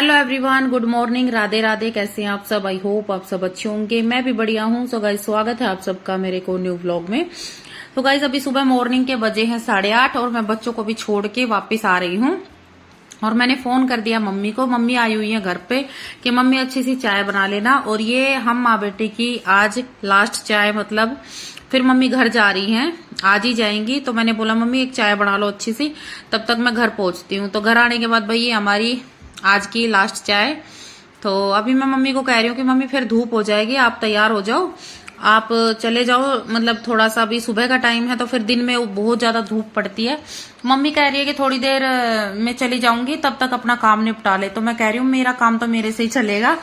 Hello everyone, good morning, Radhe Radhe. कैसे हैं आप सब? आई होप आप सब अच्छे होंगे। मैं भी बढ़िया हूँ। सो गाइस, स्वागत है आप सबका मेरे को न्यू व्लॉग में। तो गाइस, अभी सुबह मॉर्निंग के बजे हैं 8:30 और मैं बच्चों को भी छोड़ के वापस आ रही हूँ। और मैंने फोन कर दिया मम्मी को। मम्मी आई हुई है घर पे कि मम्मी अच्छी सी चाय बना लेना। और ये हम माँ बेटी की आज लास्ट चाय, मतलब फिर मम्मी घर जा रही हैं, आज ही जाएंगी। तो मैंने बोला मम्मी एक चाय बना लो अच्छी सी, तब तक मैं घर पहुंचती हूँ। तो घर आने के बाद भाई ये हमारी आज की लास्ट चाय। तो अभी मैं मम्मी को कह रही हूँ कि मम्मी फिर धूप हो जाएगी, आप तैयार हो जाओ, आप चले जाओ। मतलब थोड़ा सा अभी सुबह का टाइम है तो फिर दिन में बहुत ज्यादा धूप पड़ती है। मम्मी कह रही है कि थोड़ी देर में चली जाऊंगी, तब तक अपना काम निपटा ले। तो मैं कह रही हूँ मेरा काम तो मेरे से ही चलेगा।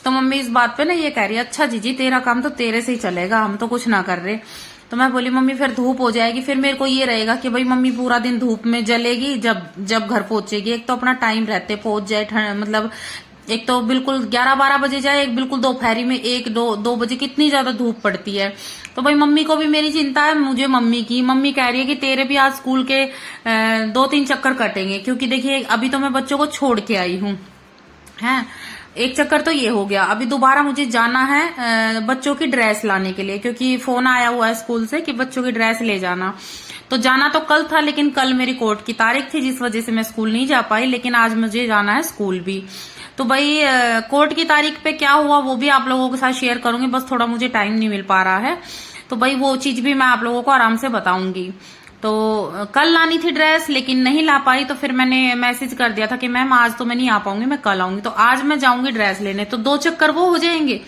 तो मम्मी इस बात पे ना ये कह रही है, अच्छा जीजी तेरा काम तो तेरे से ही चलेगा, हम तो कुछ ना कर रहे। तो मैं बोली मम्मी फिर धूप हो जाएगी, फिर मेरे को ये रहेगा कि भाई मम्मी पूरा दिन धूप में जलेगी, जब घर पहुंचेगी। एक तो अपना टाइम रहते पहुंच जाए, मतलब एक तो बिल्कुल 11-12 बजे जाए, एक बिल्कुल दोपहरी में 1-2 बजे कितनी ज्यादा धूप पड़ती है। तो भाई मम्मी को भी मेरी चिंता है, मुझे मम्मी की। मम्मी कह रही है कि तेरे भी आज स्कूल के 2-3 चक्कर कटेंगे, क्योंकि देखिए अभी तो मैं बच्चों को छोड़ के आई हूँ है। एक चक्कर तो ये हो गया, अभी दोबारा मुझे जाना है बच्चों की ड्रेस लाने के लिए, क्योंकि फोन आया हुआ है स्कूल से कि बच्चों की ड्रेस ले जाना। तो जाना तो कल था, लेकिन कल मेरी कोर्ट की तारीख थी, जिस वजह से मैं स्कूल नहीं जा पाई। लेकिन आज मुझे जाना है स्कूल भी। तो भाई कोर्ट की तारीख पे क्या हुआ वो भी आप लोगों के साथ शेयर करूंगी, बस थोड़ा मुझे टाइम नहीं मिल पा रहा है। तो भाई वो चीज भी मैं आप लोगों को आराम से बताऊंगी। तो कल लानी थी ड्रेस, लेकिन नहीं ला पाई। तो फिर मैंने मैसेज कर दिया था कि मैम आज तो मैं नहीं आ पाऊंगी, मैं कल आऊंगी। तो आज मैं जाऊंगी ड्रेस लेने। तो 2 चक्कर वो हो जाएंगे,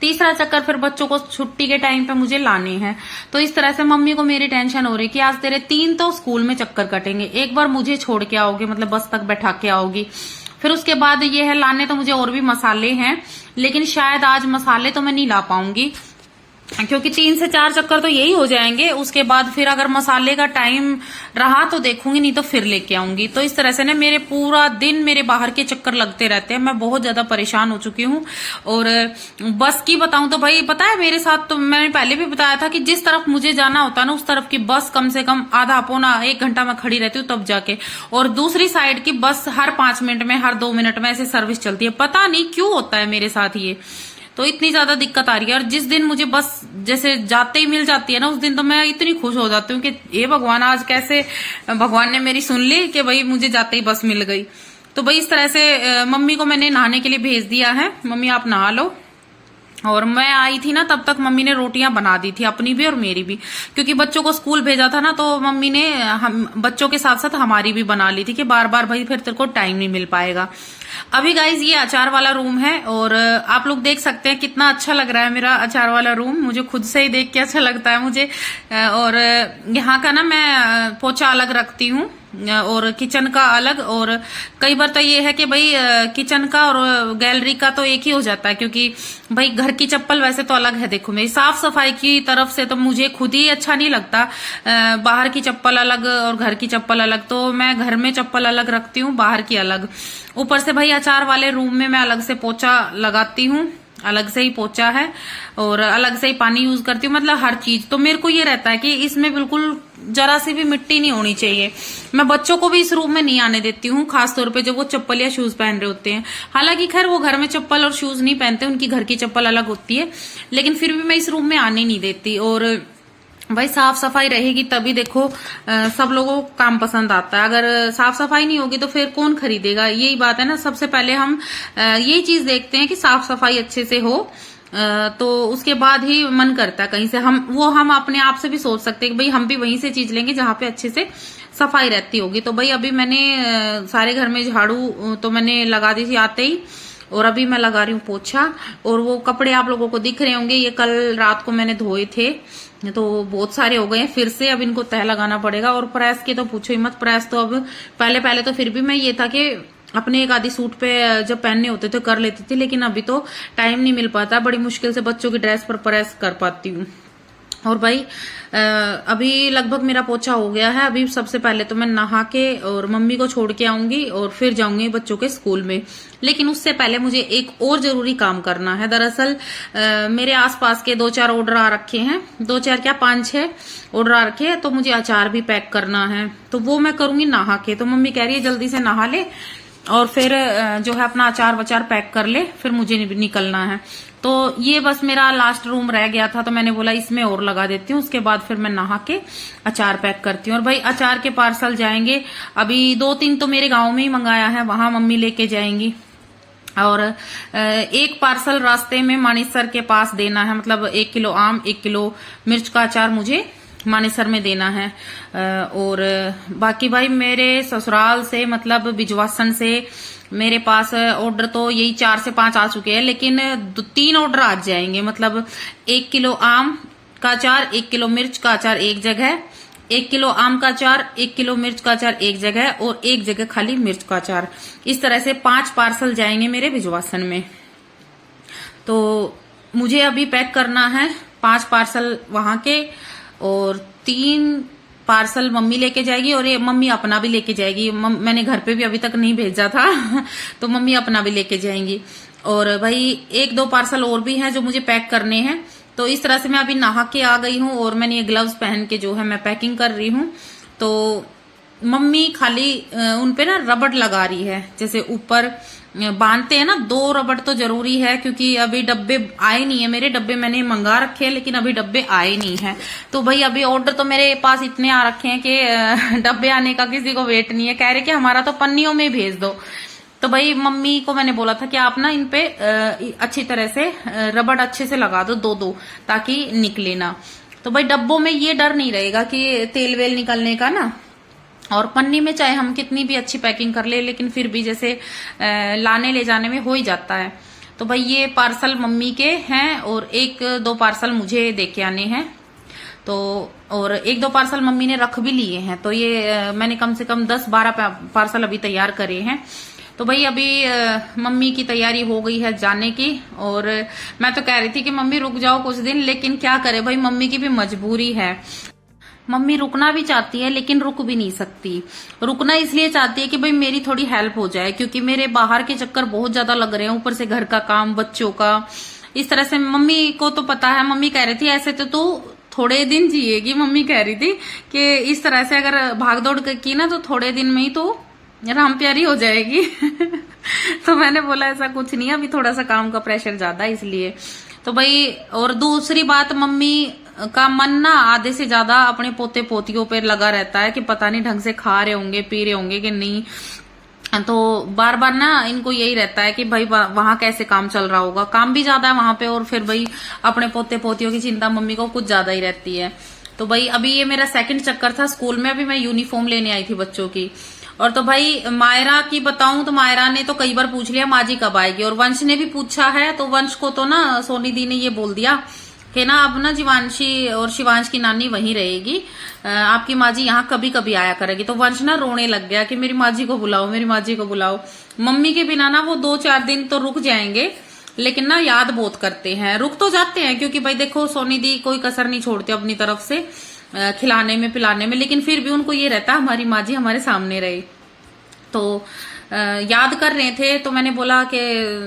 तीसरा चक्कर फिर बच्चों को छुट्टी के टाइम पे मुझे लाने हैं। तो इस तरह से मम्मी को मेरी टेंशन हो रही कि आज तेरे 3 तो स्कूल में चक्कर कटेंगे। एक बार मुझे छोड़ के आओगे, मतलब बस तक बैठा के आओगी, फिर उसके बाद ये है लाने तो मुझे और भी मसाले हैं, लेकिन शायद आज मसाले तो मैं नहीं ला पाऊंगी, क्योंकि 3 से 4 चक्कर तो यही हो जाएंगे। उसके बाद फिर अगर मसाले का टाइम रहा तो देखूंगी, नहीं तो फिर लेके आऊंगी। तो इस तरह से ना मेरे पूरा दिन मेरे बाहर के चक्कर लगते रहते हैं। मैं बहुत ज्यादा परेशान हो चुकी हूँ। और बस की बताऊं तो भाई पता है मेरे साथ, तो मैंने पहले भी बताया था कि जिस तरफ मुझे जाना होता है ना, उस तरफ की बस कम से कम आधा पौना 1 घंटा मैं खड़ी रहती हूँ तब जाके। और दूसरी साइड की बस हर 5 मिनट में, हर 2 मिनट में ऐसे सर्विस चलती है। पता नहीं क्यों होता है मेरे साथ ये, तो इतनी ज्यादा दिक्कत आ रही है। और जिस दिन मुझे बस जैसे जाते ही मिल जाती है ना, उस दिन तो मैं इतनी खुश हो जाती हूँ कि हे भगवान, आज कैसे भगवान ने मेरी सुन ली कि भाई मुझे जाते ही बस मिल गई। तो भाई इस तरह से मम्मी को मैंने नहाने के लिए भेज दिया है। मम्मी आप नहा लो। और मैं आई थी ना तब तक मम्मी ने रोटियां बना दी थी, अपनी भी और मेरी भी, क्योंकि बच्चों को स्कूल भेजा था ना। तो मम्मी ने हम बच्चों के साथ साथ हमारी भी बना ली थी कि बार बार भाई फिर तेरे को टाइम नहीं मिल पाएगा। अभी गाइज ये अचार वाला रूम है, और आप लोग देख सकते हैं कितना अच्छा लग रहा है मेरा अचार वाला रूम। मुझे खुद से ही देख के अच्छा लगता है मुझे। और यहाँ का ना मैं पोछा अलग रखती हूँ और किचन का अलग। और कई बार तो ये है कि भाई किचन का और गैलरी का तो एक ही हो जाता है, क्योंकि भाई घर की चप्पल वैसे तो अलग है। देखो मेरी साफ सफाई की तरफ से तो मुझे खुद ही अच्छा नहीं लगता, बाहर की चप्पल अलग और घर की चप्पल अलग। तो मैं घर में चप्पल अलग रखती हूँ, बाहर की अलग। ऊपर से भाई अचार वाले रूम में मैं अलग से पोछा लगाती हूँ, अलग से ही पोछा है, और अलग से ही पानी यूज करती हूँ। मतलब हर चीज तो मेरे को ये रहता है कि इसमें बिल्कुल जरा सी भी मिट्टी नहीं होनी चाहिए। मैं बच्चों को भी इस रूम में नहीं आने देती हूँ, खासतौर पे जब वो चप्पल या शूज पहन रहे होते हैं। हालांकि खैर वो घर में चप्पल और शूज नहीं पहनते, उनकी घर की चप्पल अलग होती है, लेकिन फिर भी मैं इस रूम में आने नहीं देती। और भाई साफ सफाई रहेगी तभी देखो सब लोगों को काम पसंद आता है। अगर साफ सफाई नहीं होगी तो फिर कौन खरीदेगा, यही बात है ना। सबसे पहले हम यही चीज देखते हैं कि साफ सफाई अच्छे से हो, तो उसके बाद ही मन करता है कहीं से हम अपने आप से भी सोच सकते हैं कि भाई हम भी वहीं से चीज लेंगे जहां पे अच्छे से सफाई रहती होगी। तो भाई अभी मैंने सारे घर में झाड़ू तो मैंने लगा दी थी आते ही, और अभी मैं लगा रही हूँ पोछा। और वो कपड़े आप लोगों को दिख रहे होंगे, ये कल रात को मैंने धोए थे, तो बहुत सारे हो गए हैं फिर से। अब इनको तह लगाना पड़ेगा। और प्रेस के तो पूछो ही मत, प्रेस तो अब पहले तो फिर भी मैं ये था कि अपने एक आधी सूट पे जब पहनने होते थे कर लेती थी, लेकिन अभी तो टाइम नहीं मिल पाता, बड़ी मुश्किल से बच्चों की ड्रेस पर प्रेस कर पाती हूँ। और भाई अभी लगभग मेरा पोछा हो गया है। अभी सबसे पहले तो मैं नहा के और मम्मी को छोड़ के आऊंगी और फिर जाऊंगी बच्चों के स्कूल में। लेकिन उससे पहले मुझे एक और जरूरी काम करना है। दरअसल मेरे आसपास के 2-4 ऑर्डर आ रखे हैं, 2-4 क्या 5-6 ऑर्डर आ रखे हैं। तो मुझे अचार भी पैक करना है, तो वो मैं करूंगी नहा के। तो मम्मी कह रही है जल्दी से नहा ले और फिर जो है अपना अचार वचार पैक कर ले, फिर मुझे निकलना है। तो ये बस मेरा लास्ट रूम रह गया था, तो मैंने बोला इसमें और लगा देती हूँ, उसके बाद फिर मैं नहा के अचार पैक करती हूँ। और भाई अचार के पार्सल जाएंगे, अभी 2-3 तो मेरे गांव में ही मंगाया है, वहां मम्मी लेके जाएंगी। और एक पार्सल रास्ते में मानेसर के पास देना है, मतलब 1 किलो आम 1 किलो मिर्च का अचार मुझे मानेसर में देना है। और बाकी भाई मेरे ससुराल से मतलब बिजवासन से मेरे पास ऑर्डर तो यही 4 से 5 आ चुके हैं, लेकिन 3 ऑर्डर आज जाएंगे। मतलब 1 किलो आम का अचार 1 किलो मिर्च का अचार एक जगह, 1 किलो आम का अचार 1 किलो मिर्च का अचार एक जगह, और एक जगह खाली मिर्च का अचार। इस तरह से 5 पार्सल जाएंगे मेरे बिजवासन में। तो मुझे अभी पैक करना है 5 पार्सल वहां के, और 3 पार्सल मम्मी लेके जाएगी, और ये मम्मी अपना भी लेके जाएगी। मैंने घर पे भी अभी तक नहीं भेजा था तो मम्मी अपना भी लेके जाएंगी। और भाई 1-2 पार्सल और भी हैं जो मुझे पैक करने हैं। तो इस तरह से मैं अभी नहा के आ गई हूँ, और मैंने ये ग्लव्स पहन के जो है मैं पैकिंग कर रही हूँ। तो मम्मी खाली उनपे ना रबड़ लगा रही है, जैसे ऊपर बांधते हैं ना, 2 रबड़ तो जरूरी है, क्योंकि अभी डब्बे आए नहीं है। मेरे डब्बे मैंने मंगा रखे हैं, लेकिन अभी डब्बे आए नहीं है। तो भाई अभी ऑर्डर तो मेरे पास इतने आ रखे हैं कि डब्बे आने का किसी को वेट नहीं है। कह रहे कि हमारा तो पन्नियों में भेज दो। तो भाई मम्मी को मैंने बोला था कि आप ना इन पे अच्छी तरह से रबड़ अच्छे से लगा दो 2-2, ताकि निकले ना। तो भाई डब्बों में ये डर नहीं रहेगा कि तेल वेल निकलने का ना। और पन्नी में चाहे हम कितनी भी अच्छी पैकिंग कर ले, लेकिन फिर भी जैसे लाने ले जाने में हो ही जाता है। तो भाई ये पार्सल मम्मी के हैं, और 1-2 पार्सल मुझे देके आने हैं। तो और 1-2 पार्सल मम्मी ने रख भी लिए हैं। तो ये मैंने कम से कम 10-12 पार्सल अभी तैयार करे हैं। तो भाई अभी मम्मी की तैयारी हो गई है जाने की। और मैं तो कह रही थी कि मम्मी रुक जाओ कुछ दिन, लेकिन क्या करे भाई, मम्मी की भी मजबूरी है। मम्मी रुकना भी चाहती है, लेकिन रुक भी नहीं सकती। रुकना इसलिए चाहती है कि भाई मेरी थोड़ी हेल्प हो जाए, क्योंकि मेरे बाहर के चक्कर बहुत ज्यादा लग रहे हैं, ऊपर से घर का काम, बच्चों का। इस तरह से मम्मी को तो पता है, मम्मी कह रही थी ऐसे तो तू थोड़े दिन जिएगी। मम्मी कह रही थी कि इस तरह से अगर भागदौड़ की ना, तो थोड़े दिन में ही तो राम प्यारी हो जाएगी तो मैंने बोला ऐसा कुछ नहीं है, अभी थोड़ा सा काम का प्रेशर ज्यादा है इसलिए। तो भाई और दूसरी बात, मम्मी का मन ना आधे से ज्यादा अपने पोते पोतियों पर लगा रहता है कि पता नहीं ढंग से खा रहे होंगे, पी रहे होंगे कि नहीं। तो बार बार ना इनको यही रहता है कि भाई वहां कैसे काम चल रहा होगा। काम भी ज्यादा है वहां पे, और फिर भाई अपने पोते पोतियों की चिंता मम्मी को कुछ ज्यादा ही रहती है। तो भाई अभी ये मेरा 2nd चक्कर था स्कूल में। अभी मैं यूनिफॉर्म लेने आई थी बच्चों की। और तो भाई मायरा की बताऊं तो मायरा ने तो कई बार पूछ लिया माँ जी कब आएगी, और वंश ने भी पूछा है। तो वंश को तो ना सोनी दी ने ये बोल दिया कि ना अब ना जीवांशी और शिवांश की नानी वहीं रहेगी, आपकी माँ जी यहाँ कभी कभी आया करेगी। तो वंश ना रोने लग गया कि मेरी माँ जी को बुलाओ, मेरी माँ जी को बुलाओ। मम्मी के बिना ना वो 2-4 दिन तो रुक जाएंगे, लेकिन ना याद बहुत करते हैं। रुक तो जाते हैं, क्योंकि भाई देखो सोनी दी कोई कसर नहीं छोड़ती अपनी तरफ से खिलाने में पिलाने में, लेकिन फिर भी उनको ये रहता हमारी माँ जी हमारे सामने रहे। तो याद कर रहे थे। तो मैंने बोला कि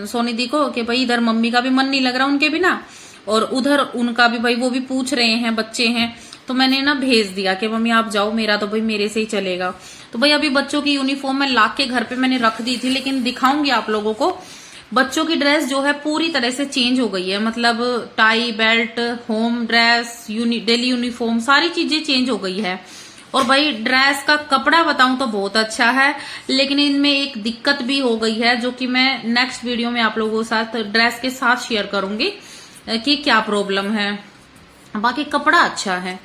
सोनी दी को कि भाई इधर मम्मी का भी मन नहीं लग रहा उनके बिना, और उधर उनका भी भाई वो भी पूछ रहे हैं, बच्चे हैं। तो मैंने ना भेज दिया कि मम्मी आप जाओ, मेरा तो भाई मेरे से ही चलेगा। तो भाई अभी बच्चों की यूनिफॉर्म मैं ला के घर पे मैंने रख दी थी, लेकिन दिखाऊंगी आप लोगों को। बच्चों की ड्रेस जो है पूरी तरह से चेंज हो गई है, मतलब tie belt, home dress, daily uniform, सारी चीजें चेंज हो गई है। और भाई ड्रेस का कपड़ा बताऊं तो बहुत अच्छा है, लेकिन इनमें एक दिक्कत भी हो गई है, जो कि मैं नेक्स्ट वीडियो में आप लोगों के साथ ड्रेस के साथ शेयर करूंगी कि क्या प्रॉब्लम है। बाकी कपड़ा अच्छा है।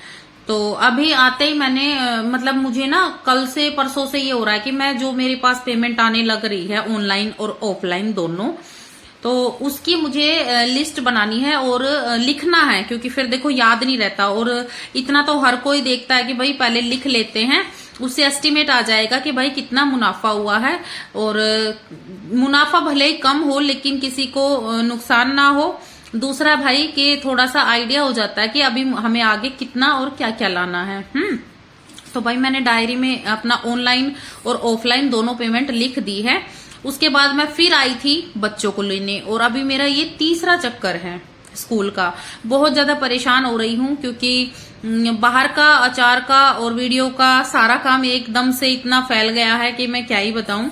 तो अभी आते ही मैंने मतलब मुझे ना कल से परसों से ये हो रहा है कि मैं जो मेरे पास पेमेंट आने लग रही है ऑनलाइन और ऑफलाइन दोनों, तो उसकी मुझे लिस्ट बनानी है और लिखना है, क्योंकि फिर देखो याद नहीं रहता। और इतना तो हर कोई देखता है कि भाई पहले लिख लेते हैं, उससे एस्टिमेट आ जाएगा कि भाई कितना मुनाफा हुआ है। और मुनाफा भले ही कम हो, लेकिन किसी को नुकसान ना हो। दूसरा भाई कि थोड़ा सा आइडिया हो जाता है कि अभी हमें आगे कितना और क्या क्या लाना है। तो भाई मैंने डायरी में अपना ऑनलाइन और ऑफलाइन दोनों पेमेंट लिख दी है। उसके बाद मैं फिर आई थी बच्चों को लेने, और अभी मेरा ये 3रा चक्कर है स्कूल का। बहुत ज्यादा परेशान हो रही हूँ, क्योंकि बाहर का अचार का और वीडियो का सारा काम एकदम से इतना फैल गया है कि मैं क्या ही बताऊं।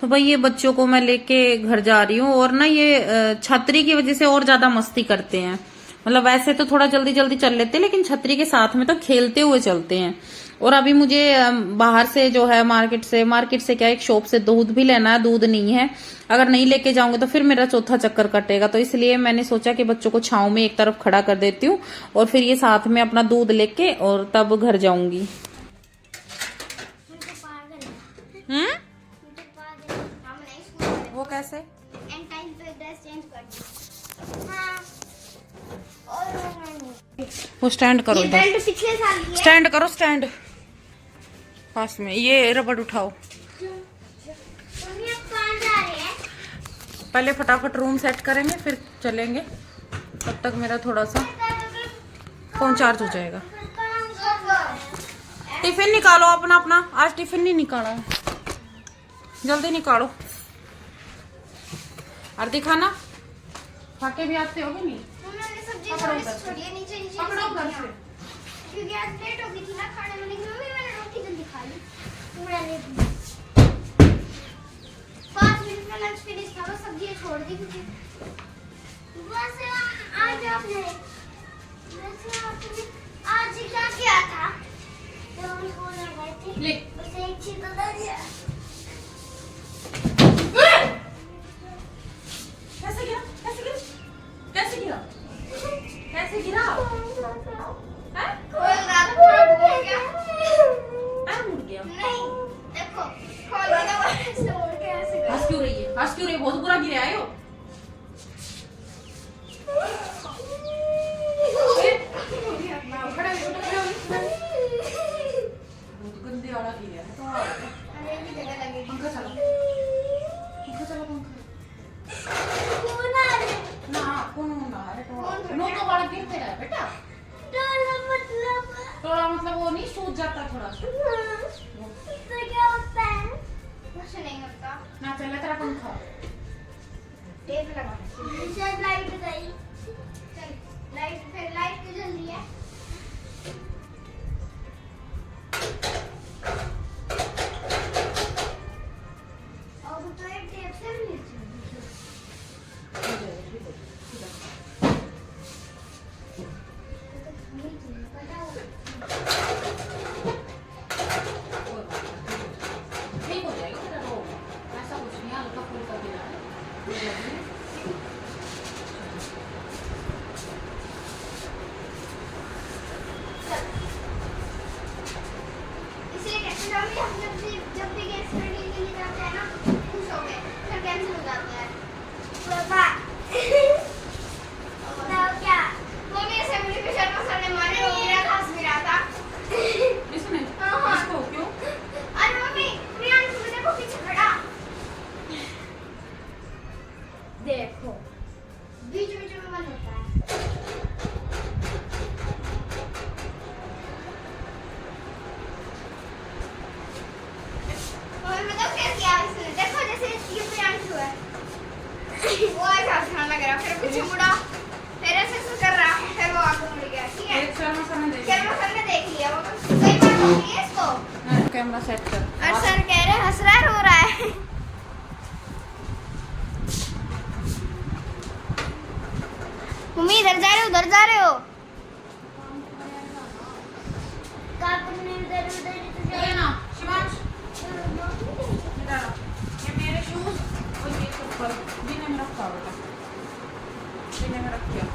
तो भाई ये बच्चों को मैं लेके घर जा रही हूँ, और ना ये छतरी की वजह से और ज्यादा मस्ती करते हैं। मतलब वैसे तो थोड़ा जल्दी जल्दी चल लेते हैं, लेकिन छतरी के साथ में तो खेलते हुए चलते हैं। और अभी मुझे बाहर से जो है मार्केट से क्या, एक शॉप से दूध भी लेना है, दूध नहीं है। अगर नहीं लेके जाऊंगे तो फिर मेरा चौथा चक्कर कटेगा, तो इसलिए मैंने सोचा कि बच्चों को छांव में एक तरफ खड़ा कर देती हूँ, और फिर ये साथ में अपना दूध लेके और तब घर जाऊंगी। वो कैसे? वो स्टैंड करो, स्टैंड करो, स्टैंड पास में। ये रबड़ उठाओ, पहले फटाफट रूम सेट करेंगे फिर चलेंगे। तब तक मेरा थोड़ा सा फोन चार्ज हो जाएगा। टिफिन निकालो अपना अपना, आज टिफिन नहीं निकाला है, जल्दी निकालो। आरती खाना खा के भी आते होगे नहीं? पकड़ो उधर से, पकड़ो उधर से। क्योंकि आज लेट हो गई थी ना खाने में, लेकिन मम्मी मैंने रोटी जल्दी खा ली। थोड़ा लेट 5 मिनट में लंच फिनिश था, बस सब्जी छोड़ दी क्योंकि वैसे आज आपने आज क्या किया था? जब हम स्कूल में गए थे उसे एक चीज बता दिया। कैसे गिरा? कैसे गिरा? कैसे गिरा? कैसे गिरा? हंस क्यों रही है? बहुत बुरा गिरे आए हो। गंदे वाला गिरा है तो पंखा चला, पंखा चला, पंखा ना कौन ना है तो नो तो वाला गिरते रहा बेटा। थोड़ा मतलब वो नहीं सूज जाता थोड़ा सा, तो क्या होता है? कुछ नहीं होता ना। चला तेरा पंखा टेप लगा, शायद लाइट गई। चल लाइट, फिर लाइट क्यों जल रही है? और तो एक टेप से भी नहीं ठीक हो जाएगा तेरा वो, ऐसा कुछ नहीं, हल्का फुल्का गिरा है। इसलिए कहते हैं हम जब भी गैस रीडिंग के लिए जाते हैं ना, खुश हो गए, फिर कैंसिल हो जाता है। पापा बताओ क्या? मम्मी असेंबली में शर्मा सर ने मारे, वो मेरा खास भी रहा था। इसने इसको क्यों? अरे मम्मी प्रियांशु को देखो पीछे खड़ा, देखो बीच बीच में मन होता है। मम्मी बताओ क्या किया इसने? देखो जैसे ये प्रियांशु है, वो ऐसा ध्यान लग रहा, फिर पीछे मुड़ा, फिर ऐसे कर रहा, फिर वो आगे मुड़ गया। ठीक है, शर्मा सर ने देख लिया, वो कई बार हो गई है इसको। कैमरा सेट कर। और सर कह रहे हंस रहा है, रो रहा है। मम्मी इधर जा रहे हो, उधर जा रहे हो? ये ना शिवांश, ये मेरे शूज और ये चप्पल जीने में रखा बेटा, जीने में रख दिया।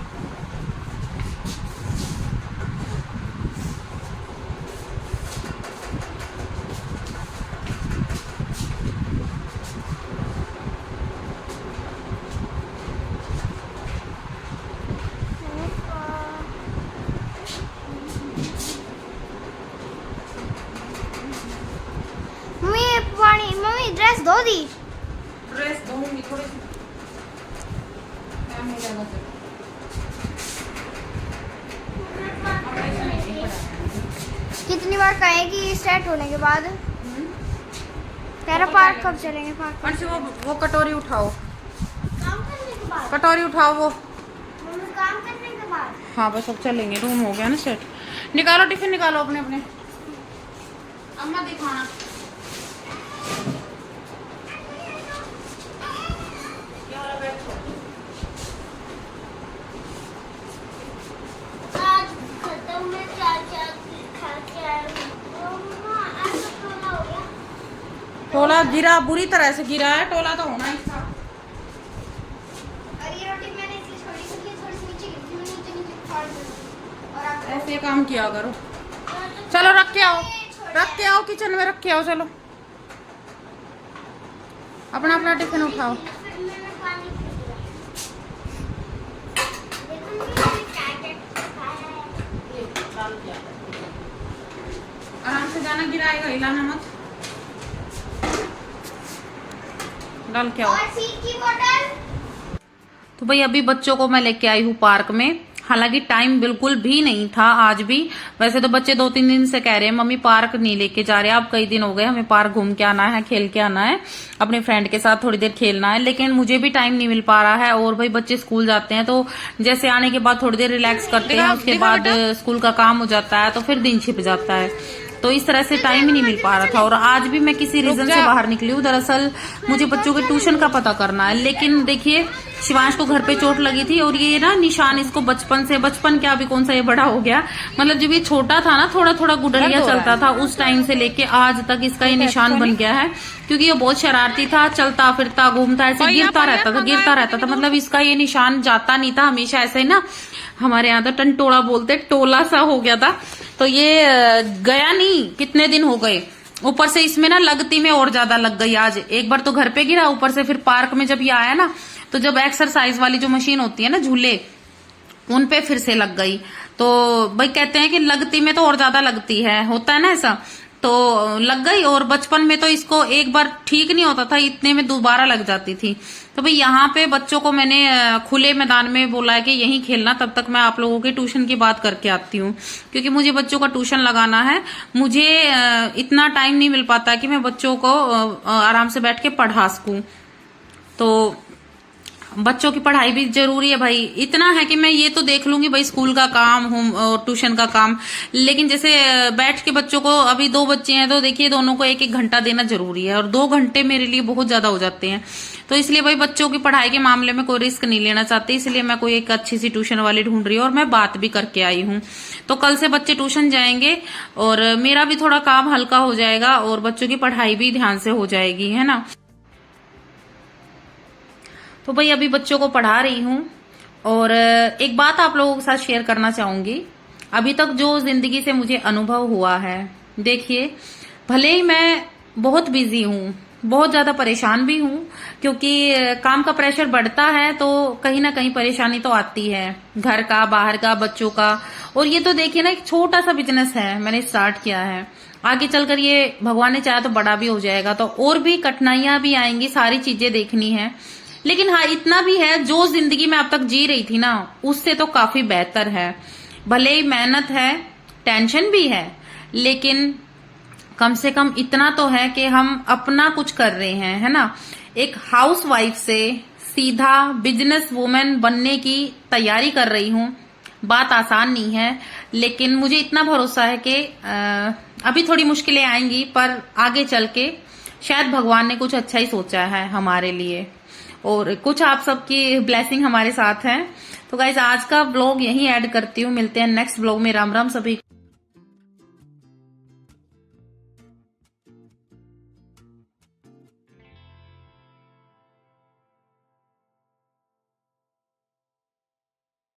मम्मी ड्रेस धो दी? ड्रेस धोऊंगी थोड़ी सी, टाइम हो जाएगा तो। कितनी बार कहेगी स्टार्ट होने के बाद? तेरा पार्क कब चलेंगे? पार्क अंशु वो कटोरी उठाओ, काम करने के बाद? कटोरी उठाओ वो। मम्मी काम करने के बाद? हाँ बस अब चलेंगे, रूम हो गया ना सेट। निकालो टिफिन, निकालो अपने अपने, अम्मा दिखाना। टोला गिरा, बुरी तरह से गिरा है, टोला तो होना ही था। और ये रोटी मैंने इसलिए छोड़ी क्योंकि थोड़ी सी नीचे गिरी थी, मैंने नीचे नीचे फाड़ दी और आप ऐसे काम किया करो। चलो रख के आओ, रख के आओ, किचन में रख के आओ। चलो अपना अपना टिफिन उठाओ। मैंने पानी पी लिया। देखो मैंने पैकेट खाया है। आराम से जाना, गिराएगा, हिलाना मत। डाल के आओ। और सीट की बोतल। तो भाई अभी बच्चों को मैं लेके आई हूँ पार्क में। हालांकि टाइम बिल्कुल भी नहीं था आज भी। वैसे तो बच्चे 2-3 दिन से कह रहे हैं मम्मी पार्क नहीं लेके जा रहे, अब कई दिन हो गए, हमें पार्क घूम के आना है, खेल के आना है, अपने फ्रेंड के साथ थोड़ी देर खेलना है। लेकिन मुझे भी टाइम नहीं मिल पा रहा है। और भाई बच्चे स्कूल जाते हैं तो जैसे आने के बाद थोड़ी देर रिलैक्स करते हैं, उसके बाद स्कूल का काम हो जाता है, तो फिर दिन छिप जाता है। तो इस तरह से टाइम ही नहीं मिल पा रहा था। और आज भी मैं किसी रीजन से बाहर निकली हूँ। दरअसल मुझे बच्चों के ट्यूशन का पता करना है। लेकिन देखिए शिवांश को घर पे चोट लगी थी और ये ना निशान इसको बचपन क्या अभी कौन सा ये बड़ा हो गया, मतलब जब ये छोटा था ना, थोड़ा थोड़ा गुडलिया चलता था, उस टाइम से लेके आज तक इसका ये निशान बन गया है। क्योंकि ये बहुत शरारती था, चलता फिरता घूमता ऐसे गिरता रहता था, मतलब इसका ये निशान जाता नहीं था, हमेशा ऐसे ही ना, हमारे यहाँ तो टंटोड़ा बोलते, टोला सा हो गया था। तो ये गया नहीं, कितने दिन हो गए। ऊपर से इसमें ना लगती में और ज्यादा लग गई। आज एक बार तो घर पे गिरा, ऊपर से फिर पार्क में जब ये आया ना, तो जब एक्सरसाइज वाली जो मशीन होती है ना, झूले, उन पे फिर से लग गई। तो भाई कहते हैं कि लगती में तो और ज्यादा लगती है, होता है ना ऐसा, तो लग गई। और बचपन में तो इसको एक बार ठीक नहीं होता था, इतने में दोबारा लग जाती थी। तो भाई यहाँ पे बच्चों को मैंने खुले मैदान में बोला है कि यहीं खेलना, तब तक मैं आप लोगों के ट्यूशन की बात करके आती हूँ। क्योंकि मुझे बच्चों का ट्यूशन लगाना है, मुझे इतना टाइम नहीं मिल पाता कि मैं बच्चों को आराम से बैठ के पढ़ा सकूं। तो बच्चों की पढ़ाई भी जरूरी है भाई। इतना है कि मैं ये तो देख लूंगी भाई स्कूल का काम, होम और ट्यूशन का काम, लेकिन जैसे बैठ के बच्चों को, अभी 2 बच्चे हैं तो देखिए दोनों को 1-1 घंटा देना जरूरी है, और 2 घंटे मेरे लिए बहुत ज्यादा हो जाते हैं। तो इसलिए भाई बच्चों की पढ़ाई के मामले में कोई रिस्क नहीं लेना चाहती, इसलिए मैं कोई एक अच्छी सी ट्यूशन वाली ढूंढ रही हूँ। और मैं बात भी करके आई हूँ, तो कल से बच्चे ट्यूशन जाएंगे और मेरा भी थोड़ा काम हल्का हो जाएगा और बच्चों की पढ़ाई भी ध्यान से हो जाएगी, है ना। तो भाई अभी बच्चों को पढ़ा रही हूँ। और एक बात आप लोगों के साथ शेयर करना चाहूंगी। अभी तक जो जिंदगी से मुझे अनुभव हुआ है, देखिए भले ही मैं बहुत बिजी हूँ, बहुत ज्यादा परेशान भी हूँ, क्योंकि काम का प्रेशर बढ़ता है तो कहीं ना कहीं परेशानी तो आती है, घर का, बाहर का, बच्चों का। और ये तो देखिए ना, एक छोटा सा बिजनेस है, मैंने स्टार्ट किया है, आगे चलकर ये भगवान ने चाहा तो बड़ा भी हो जाएगा, तो और भी कठिनाइयां भी आएंगी, सारी चीजें देखनी है। लेकिन हाँ इतना भी है, जो जिंदगी में अब तक जी रही थी ना, उससे तो काफी बेहतर है। भले ही मेहनत है, टेंशन भी है, लेकिन कम से कम इतना तो है कि हम अपना कुछ कर रहे हैं, है ना। एक हाउस वाइफ से सीधा बिजनेस वुमेन बनने की तैयारी कर रही हूँ। बात आसान नहीं है, लेकिन मुझे इतना भरोसा है कि अभी थोड़ी मुश्किलें आएंगी, पर आगे चल के शायद भगवान ने कुछ अच्छा ही सोचा है हमारे लिए, और कुछ आप सबकी ब्लेसिंग हमारे साथ है। तो गाइज आज का ब्लॉग यहीं ऐड करती हूँ, मिलते हैं नेक्स्ट ब्लॉग में। राम राम सभी।